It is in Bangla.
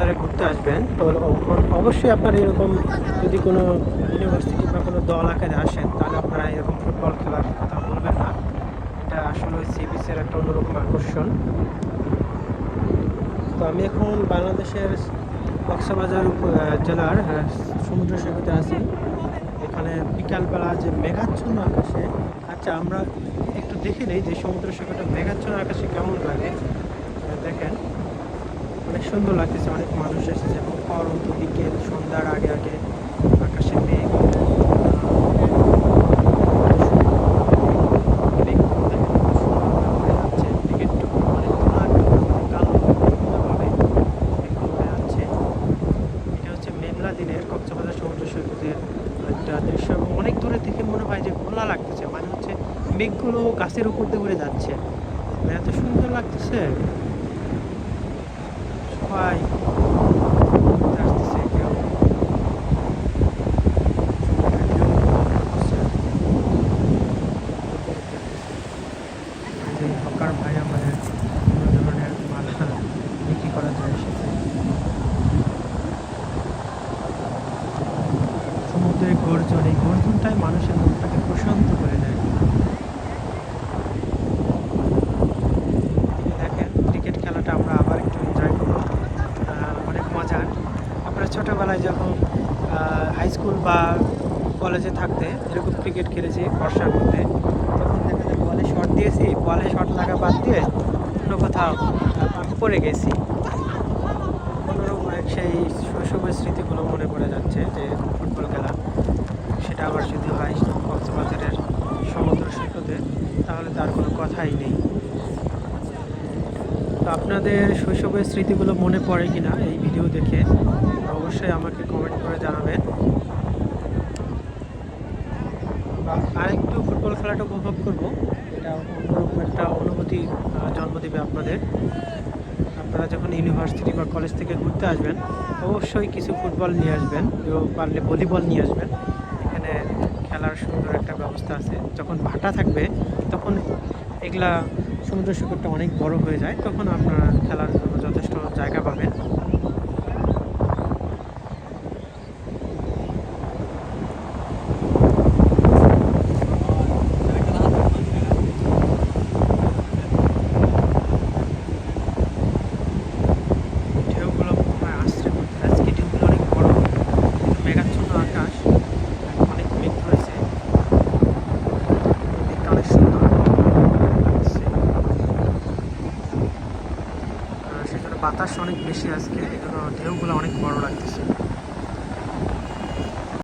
কক্সবাজারে ঘুরতে আসবেন তো অবশ্যই আপনার এরকম যদি কোনো ইউনিভার্সিটি বা কোনো দল আকারে আসেন তাহলে আপনারা এরকম ফুটবল খেলার কথা বলবেন না। এটা আসলে সি বিচের একটা অন্যরকম আকর্ষণ। তো আমি এখন বাংলাদেশের কক্সবাজার জেলার সমুদ্র সৈকতে আছি। এখানে বিকালবেলা যে মেঘাচ্ছন্ন আকাশে, আচ্ছা আমরা একটু দেখে নেই যে সমুদ্র সৈকতে মেঘাচ্ছন্ন আকাশে কেমন লাগে। দেখেন অনেক সুন্দর লাগতেছে, অনেক মানুষ এসেছে এবং পরন্ত বিকেল সন্ধ্যার আগে আগে আকাশে মেঘ। দিনের কক্সবাজার সমুদ্র সৈকতের একটা দৃশ্য এবং অনেক দূরে থেকে মনে হয় যে খোলা লাগতেছে, মানে হচ্ছে মেঘগুলো গাছের উপর দিয়ে উড়ে যাচ্ছে, এত সুন্দর লাগতেছে। সবাই আসতেছে, কেউ যে হকার ভাই আমাদের বিভিন্ন ধরনের মাল বিক্রি করা যায় এসেছে। সমুদ্রের গর্জন, এই গর্জনটাই মানুষের মনটাকে প্রশান্ত করে দেয়। দেখেন ক্রিকেট খেলাটা আমরা আবার একটু এনজয় করবো, অনেক মজার। আপনারা ছোটোবেলায় যখন হাই স্কুল বা কলেজে থাকতে এরকম ক্রিকেট খেলেছি বর্ষার মধ্যে, তখন দেখা যায় বলে শট দিয়েছি, বলে শট লাগা বাদ দিয়ে অন্য কোথাও আমি পড়ে গেছি। কোনোরকম সেই শৈশবের স্মৃতিগুলো মনে পড়ে যাচ্ছে যে ফুটবল খেলা, সেটা আবার যদি হয় কক্সবাজারের সমুদ্র সৈকতে তাহলে তার কোনো কথাই নেই। তো আপনাদের শৈশবের স্মৃতিগুলো মনে পড়ে কিনা এই ভিডিও দেখে অবশ্যই আমাকে কমেন্ট করে জানাবেন। আরেকটু ফুটবল খেলাটা উপভোগ করবো, এটা অন্যরকম একটা অনুভূতি জন্ম দেবে আপনাদের। আপনারা যখন ইউনিভার্সিটি বা কলেজ থেকে ঘুরতে আসবেন অবশ্যই কিছু ফুটবল নিয়ে আসবেন, পারলে ভলিবল নিয়ে আসবেন। এখানে খেলার সুন্দর একটা ব্যবস্থা আছে। যখন ভাটা থাকবে তখন এগুলা সমুদ্র সৈকতটা অনেক বড় হয়ে যায়, তখন আপনারা খেলার জন্য যথেষ্ট জায়গা পাবেন। ঢেউগুলো আসছে, আজকে ঢেউগুলো অনেক বড়, কিন্তু মেঘাচ্ছন্ন আকাশ, অনেক মেঘ ধরেছে, দিকটা অনেক সুন্দর লাগছে। সেজন্য বাতাস অনেক বেশি আজকে, এই জন্য ঢেউগুলো অনেক বড় লাগতেছে।